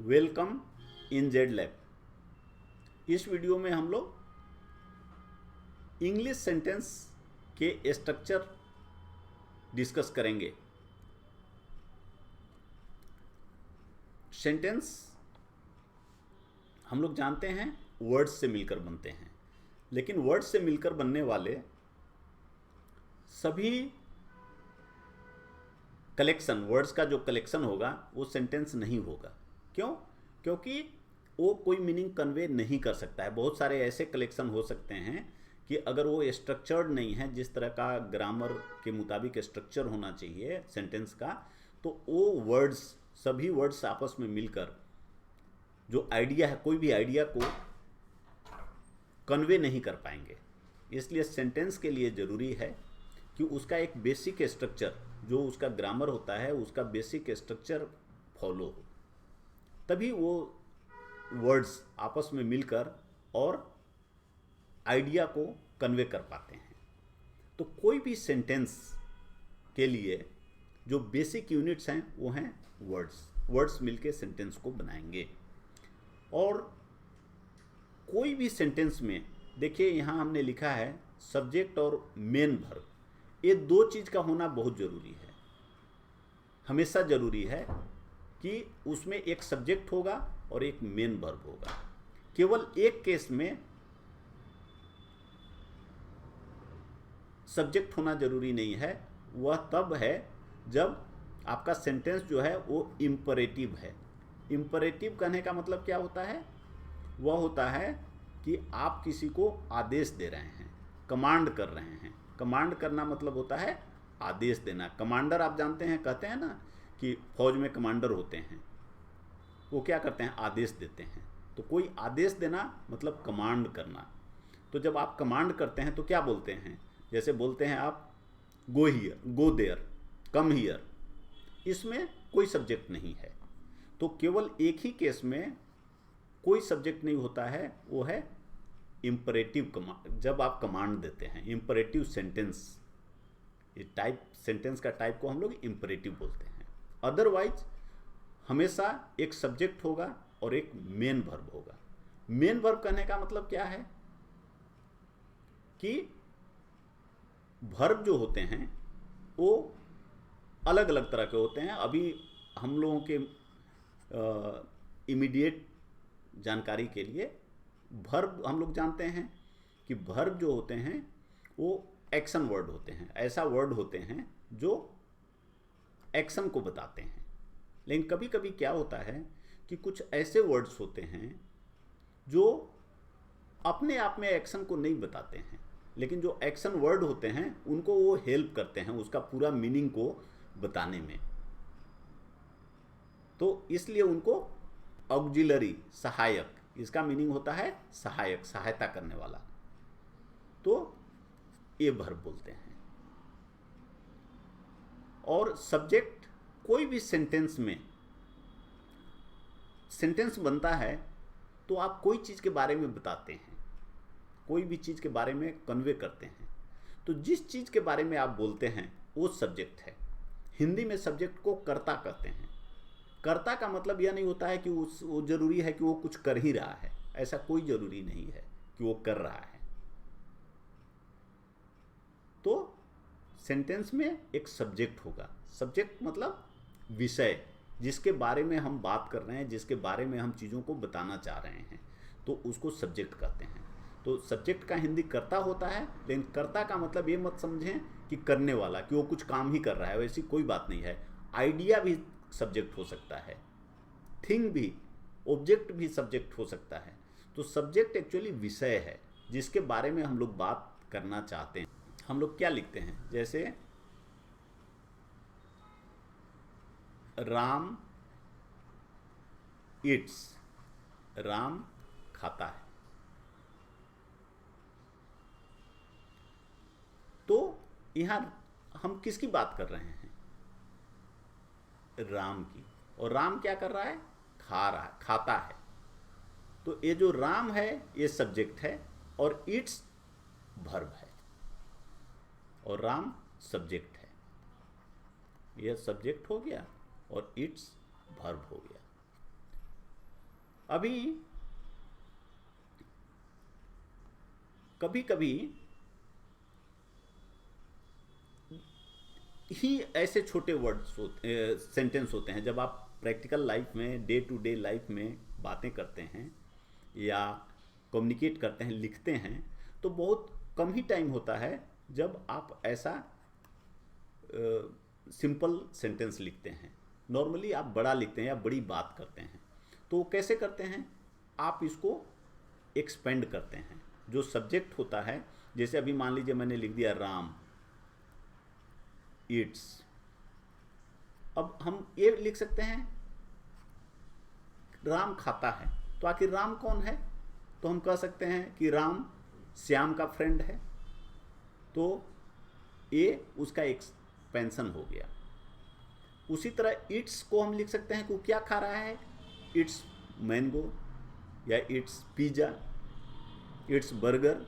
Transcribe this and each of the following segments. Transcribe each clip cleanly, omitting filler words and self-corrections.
Welcome in Z lab. इस video में हम लोग इंग्लिश सेंटेंस के स्ट्रक्चर डिस्कस करेंगे। सेंटेंस हम लोग जानते हैं वर्ड्स से मिलकर बनते हैं, लेकिन वर्ड्स से मिलकर बनने वाले सभी कलेक्शन, वर्ड्स का जो कलेक्शन होगा वो सेंटेंस नहीं होगा। क्यों? क्योंकि वो कोई मीनिंग कन्वे नहीं कर सकता है। बहुत सारे ऐसे कलेक्शन हो सकते हैं कि अगर वो स्ट्रक्चर्ड नहीं है, जिस तरह का ग्रामर के मुताबिक स्ट्रक्चर होना चाहिए सेंटेंस का, तो वो वर्ड्स, सभी वर्ड्स आपस में मिलकर जो आइडिया है, कोई भी आइडिया को कन्वे नहीं कर पाएंगे। इसलिए सेंटेंस के लिए ज़रूरी है कि उसका एक बेसिक स्ट्रक्चर, जो उसका ग्रामर होता है, उसका बेसिक स्ट्रक्चर फॉलो हो, तभी वो वर्ड्स आपस में मिलकर और आइडिया को कन्वे कर पाते हैं। तो कोई भी सेंटेंस के लिए जो बेसिक यूनिट्स हैं वो हैं वर्ड्स। वर्ड्स मिलके सेंटेंस को बनाएंगे। और कोई भी सेंटेंस में देखिए, यहाँ हमने लिखा है सब्जेक्ट और मेन वर्ब। ये दो चीज़ का होना बहुत ज़रूरी है, हमेशा ज़रूरी है कि उसमें एक सब्जेक्ट होगा और एक मेन वर्ब होगा। केवल एक केस में सब्जेक्ट होना ज़रूरी नहीं है, वह तब है जब आपका सेंटेंस जो है वो इम्परेटिव है। इम्परेटिव कहने का मतलब क्या होता है? वह होता है कि आप किसी को आदेश दे रहे हैं, कमांड कर रहे हैं। कमांड करना मतलब होता है आदेश देना। कमांडर आप जानते हैं, कहते हैं ना कि फौज में कमांडर होते हैं, वो क्या करते हैं? आदेश देते हैं। तो कोई आदेश देना मतलब कमांड करना। तो जब आप कमांड करते हैं तो क्या बोलते हैं? जैसे बोलते हैं आप go here, go there, come here, इसमें कोई सब्जेक्ट नहीं है। तो केवल एक ही केस में कोई सब्जेक्ट नहीं होता है, वो है इम्परेटिव कमांड। जब आप कमांड देते हैं, इम्परेटिव सेंटेंस, ये टाइप, सेंटेंस का टाइप को हम लोग इम्परेटिव बोलते हैं। अदरवाइज हमेशा एक सब्जेक्ट होगा और एक मेन वर्ब होगा। मेन वर्ब कहने का मतलब क्या है कि वर्ब जो होते हैं वो अलग अलग तरह के होते हैं। अभी हम लोगों के इमीडिएट जानकारी के लिए वर्ब हम लोग जानते हैं कि वर्ब जो होते हैं वो एक्शन वर्ड होते हैं। ऐसा वर्ड होते हैं जो एक्शन को बताते हैं। लेकिन कभी कभी क्या होता है कि कुछ ऐसे वर्ड्स होते हैं जो अपने आप में एक्शन को नहीं बताते हैं, लेकिन जो एक्शन वर्ड होते हैं उनको वो हेल्प करते हैं उसका पूरा मीनिंग को बताने में। तो इसलिए उनको ऑक्सिलरी, सहायक, इसका मीनिंग होता है सहायक, सहायता करने वाला, तो ये वर्ब बोलते हैं। और सब्जेक्ट, कोई भी सेंटेंस में सेंटेंस बनता है तो आप कोई चीज़ के बारे में बताते हैं, कोई भी चीज़ के बारे में कन्वे करते हैं। तो जिस चीज़ के बारे में आप बोलते हैं वो सब्जेक्ट है। हिंदी में सब्जेक्ट को कर्ता कहते हैं। कर्ता का मतलब यह नहीं होता है कि वो जरूरी है कि वो कुछ कर ही रहा है, ऐसा कोई जरूरी नहीं है कि वो कर रहा है। तो सेंटेंस में एक सब्जेक्ट होगा। सब्जेक्ट मतलब विषय, जिसके बारे में हम बात कर रहे हैं, जिसके बारे में हम चीज़ों को बताना चाह रहे हैं, तो उसको सब्जेक्ट कहते हैं। तो सब्जेक्ट का हिंदी कर्ता होता है, लेकिन कर्ता का मतलब ये मत समझें कि करने वाला, कि वो कुछ काम ही कर रहा है, वैसी कोई बात नहीं है। आइडिया भी सब्जेक्ट हो सकता है, थिंग भी, ऑब्जेक्ट भी सब्जेक्ट हो सकता है। तो सब्जेक्ट एक्चुअली विषय है जिसके बारे में हम लोग बात करना चाहते हैं। हम लोग क्या लिखते हैं? जैसे राम ईट्स, राम खाता है। तो यहाँ हम किसकी बात कर रहे हैं? राम की। और राम क्या कर रहा है? खा रहा है, खाता है। तो ये जो राम है ये सब्जेक्ट है और इट्स वर्ब है, और राम सब्जेक्ट है। यह सब्जेक्ट हो गया और इट्स वर्ब हो गया। अभी कभी कभी ही ऐसे छोटे वर्ड्स होते, सेंटेंस होते हैं, जब आप प्रैक्टिकल लाइफ में, डे टू डे लाइफ में बातें करते हैं या कम्युनिकेट करते हैं, लिखते हैं, तो बहुत कम ही टाइम होता है जब आप ऐसा सिंपल सेंटेंस लिखते हैं। नॉर्मली आप बड़ा लिखते हैं या बड़ी बात करते हैं, तो कैसे करते हैं, आप इसको एक्सपेंड करते हैं। जो सब्जेक्ट होता है, जैसे अभी मान लीजिए मैंने लिख दिया राम ईट्स, अब हम ये लिख सकते हैं राम खाता है, तो आखिर राम कौन है, तो हम कह सकते हैं कि राम श्याम का फ्रेंड है, तो ये उसका एक्सपेंशन हो गया। उसी तरह इट्स को हम लिख सकते हैं कि वो क्या खा रहा है, इट्स मैंगो या इट्स पिज़्ज़ा, इट्स बर्गर,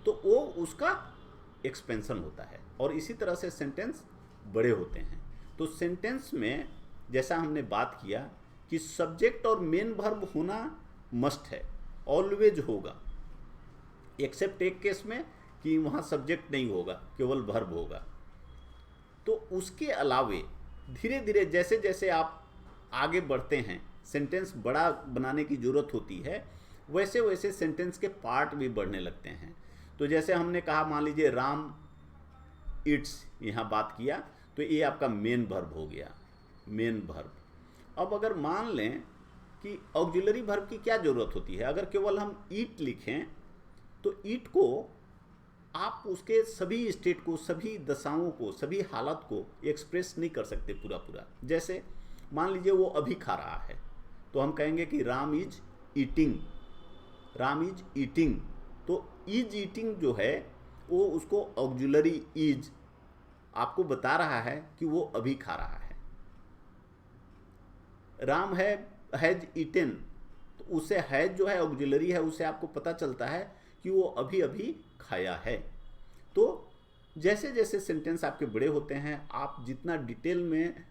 तो वो उसका एक्सपेंशन होता है। और इसी तरह से सेंटेंस बड़े होते हैं। तो सेंटेंस में जैसा हमने बात किया कि सब्जेक्ट और मेन वर्ब होना मस्ट है, ऑलवेज होगा, एक्सेप्ट एक केस में कि वहाँ सब्जेक्ट नहीं होगा, केवल वर्ब होगा। तो उसके अलावे धीरे धीरे जैसे जैसे आप आगे बढ़ते हैं, सेंटेंस बड़ा बनाने की ज़रूरत होती है, वैसे वैसे सेंटेंस के पार्ट भी बढ़ने लगते हैं। तो जैसे हमने कहा, मान लीजिए राम इट्स, यहाँ बात किया, तो ये आपका मेन वर्ब हो गया, मेन वर्ब। अब अगर मान लें कि ऑक्सिलरी वर्ब की क्या ज़रूरत होती है, अगर केवल हम ईट लिखें तो ईट को आप उसके सभी स्टेट को, सभी दशाओं को, सभी हालत को एक्सप्रेस नहीं कर सकते पूरा पूरा। जैसे मान लीजिए वो अभी खा रहा है, तो हम कहेंगे कि Ram is eating, Ram is eating. तो इज ईटिंग जो है वो उसको ऑक्सिलरी इज आपको बता रहा है कि वो अभी खा रहा है। राम है हैज ईटेन, तो उससे हैज जो है ऑक्सिलरी है, उससे आपको पता चलता है कि वो अभी अभी खाया है। तो जैसे जैसे सेंटेंस आपके बड़े होते हैं, आप जितना डिटेल में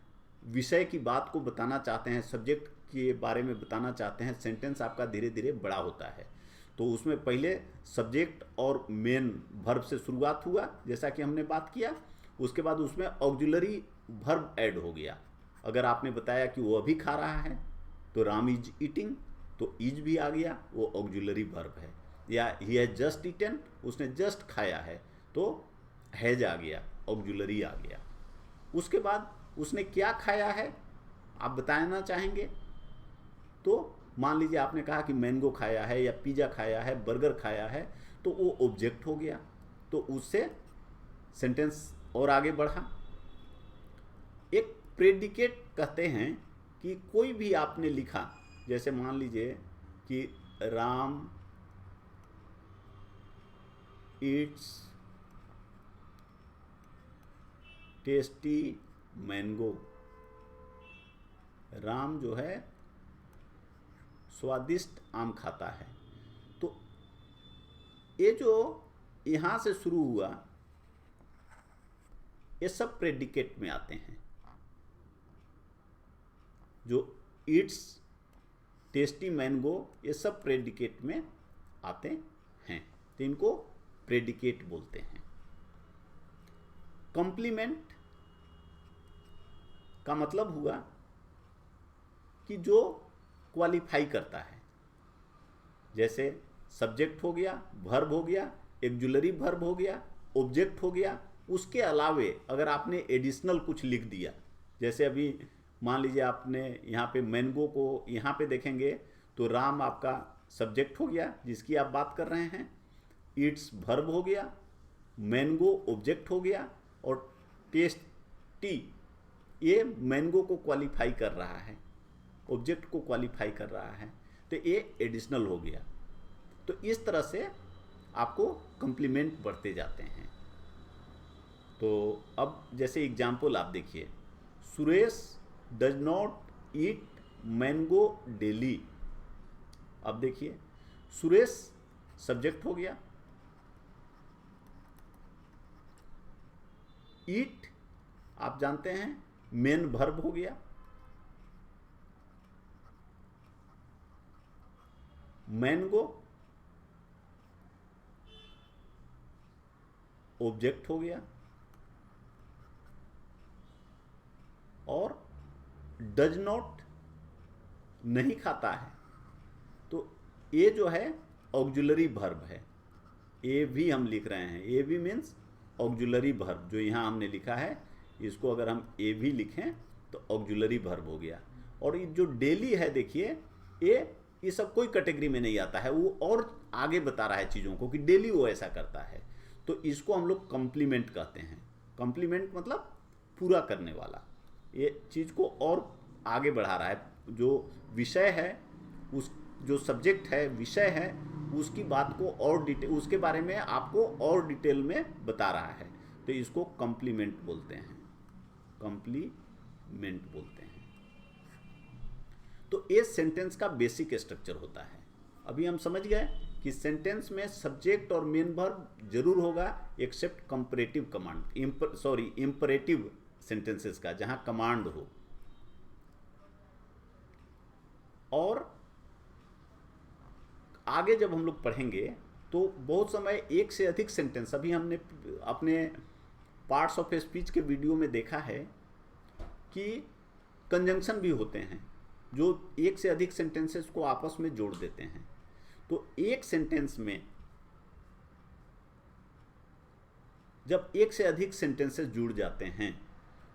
विषय की बात को बताना चाहते हैं, सब्जेक्ट के बारे में बताना चाहते हैं, सेंटेंस आपका धीरे धीरे बड़ा होता है। तो उसमें पहले सब्जेक्ट और मेन वर्ब से शुरुआत हुआ, जैसा कि हमने बात किया। उसके बाद उसमें ऑक्सिलरी वर्ब ऐड हो गया। अगर आपने बताया कि वो अभी खा रहा है, तो राम इज ईटिंग, तो इज भी आ गया, वो ऑक्सिलरी वर्ब है। या ही हैज जस्ट ईटन, उसने जस्ट खाया है, तो हैज आ गया, ऑक्सिलरी आ गया। उसके बाद उसने क्या खाया है आप बताना चाहेंगे, तो मान लीजिए आपने कहा कि मैंगो खाया है या पिज़्ज़ा खाया है, बर्गर खाया है, तो वो ऑब्जेक्ट हो गया, तो उससे सेंटेंस और आगे बढ़ा। एक प्रेडिकेट कहते हैं कि कोई भी आपने लिखा, जैसे मान लीजिए कि Ram Yeats tasty mango, Ram जो है स्वादिष्ट आम खाता है। तो ये जो यहाँ से शुरू हुआ, ये सब प्रेडिकेट में आते हैं। जो ईट्स टेस्टी मैंगो, ये सब प्रेडिकेट में आते हैं, तो इनको प्रेडिकेट बोलते हैं। कॉम्प्लीमेंट का मतलब हुआ कि जो क्वालिफाई करता है, जैसे सब्जेक्ट हो गया, वर्ब हो गया, ऑक्सिलरी वर्ब हो गया, ऑब्जेक्ट हो गया। उसके अलावे अगर आपने एडिशनल कुछ लिख दिया, जैसे अभी मान लीजिए आपने यहाँ पे मैंगो को यहाँ पे देखेंगे तो राम आपका सब्जेक्ट हो गया जिसकी आप बात कर रहे हैं, ईट्स वर्ब हो गया, मैंगो ऑब्जेक्ट हो गया, और टेस्टी ये मैंगो को क्वालिफाई कर रहा है, ऑब्जेक्ट को क्वालिफाई कर रहा है, तो ये एडिशनल हो गया। तो इस तरह से आपको कॉम्प्लीमेंट बढ़ते जाते हैं। तो अब जैसे एग्जाम्पल आप देखिए, Suresh does not eat mango daily. अब देखिए सुरेश सब्जेक्ट हो गया, ईट आप जानते हैं मेन वर्ब हो गया, मैंगो ऑब्जेक्ट हो गया, और डज नॉट नहीं खाता है, तो ये जो है ऑक्जुलरी वर्ब है। ए भी हम लिख रहे हैं, ए भी मीन्स ऑक्जुलरी वर्ब, जो यहाँ हमने लिखा है इसको अगर हम ए भी लिखें तो ऑक्जुलरी वर्ब हो गया। और ये जो डेली है देखिए, ये सब कोई कैटेगरी में नहीं आता है, वो और आगे बता रहा है चीज़ों को कि डेली वो ऐसा करता है, तो इसको हम लोग कॉम्प्लीमेंट कहते हैं। कॉम्प्लीमेंट मतलब पूरा करने वाला, ये चीज़ को और आगे बढ़ा रहा है। जो विषय है, उस जो सब्जेक्ट है, विषय है, उसकी बात को और डिटेल, उसके बारे में आपको और डिटेल में बता रहा है, तो इसको कॉम्प्लीमेंट बोलते हैं, कॉम्प्लीमेंट बोलते हैं। तो ये सेंटेंस का बेसिक स्ट्रक्चर होता है। अभी हम समझ गए कि सेंटेंस में सब्जेक्ट और मेन वर्ब जरूर होगा, except comparative command, imperative sentences का, जहां कमांड हो। और आगे जब हम लोग पढ़ेंगे तो बहुत समय एक से अधिक सेंटेंस, अभी हमने अपने पार्ट्स ऑफ स्पीच के वीडियो में देखा है कि कंजंक्शन भी होते हैं जो एक से अधिक सेंटेंसेस को आपस में जोड़ देते हैं। तो एक सेंटेंस में जब एक से अधिक सेंटेंसेस जुड़ जाते हैं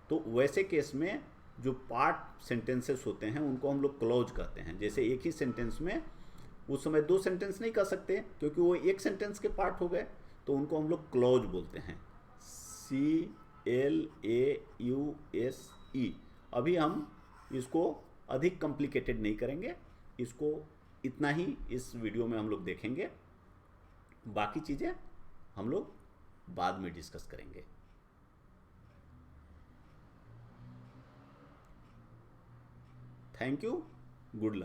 तो वैसे केस में जो पार्ट सेंटेंसेस होते हैं उनको हम लोग क्लॉज कहते हैं। जैसे एक ही सेंटेंस में उस समय दो सेंटेंस नहीं कर सकते क्योंकि वो एक सेंटेंस के पार्ट हो गए, तो उनको हम लोग क्लॉज बोलते हैं, CLAUSE। अभी हम इसको अधिक कॉम्प्लिकेटेड नहीं करेंगे, इसको इतना ही इस वीडियो में हम लोग देखेंगे, बाकी चीज़ें हम लोग बाद में डिस्कस करेंगे। Thank you, good luck.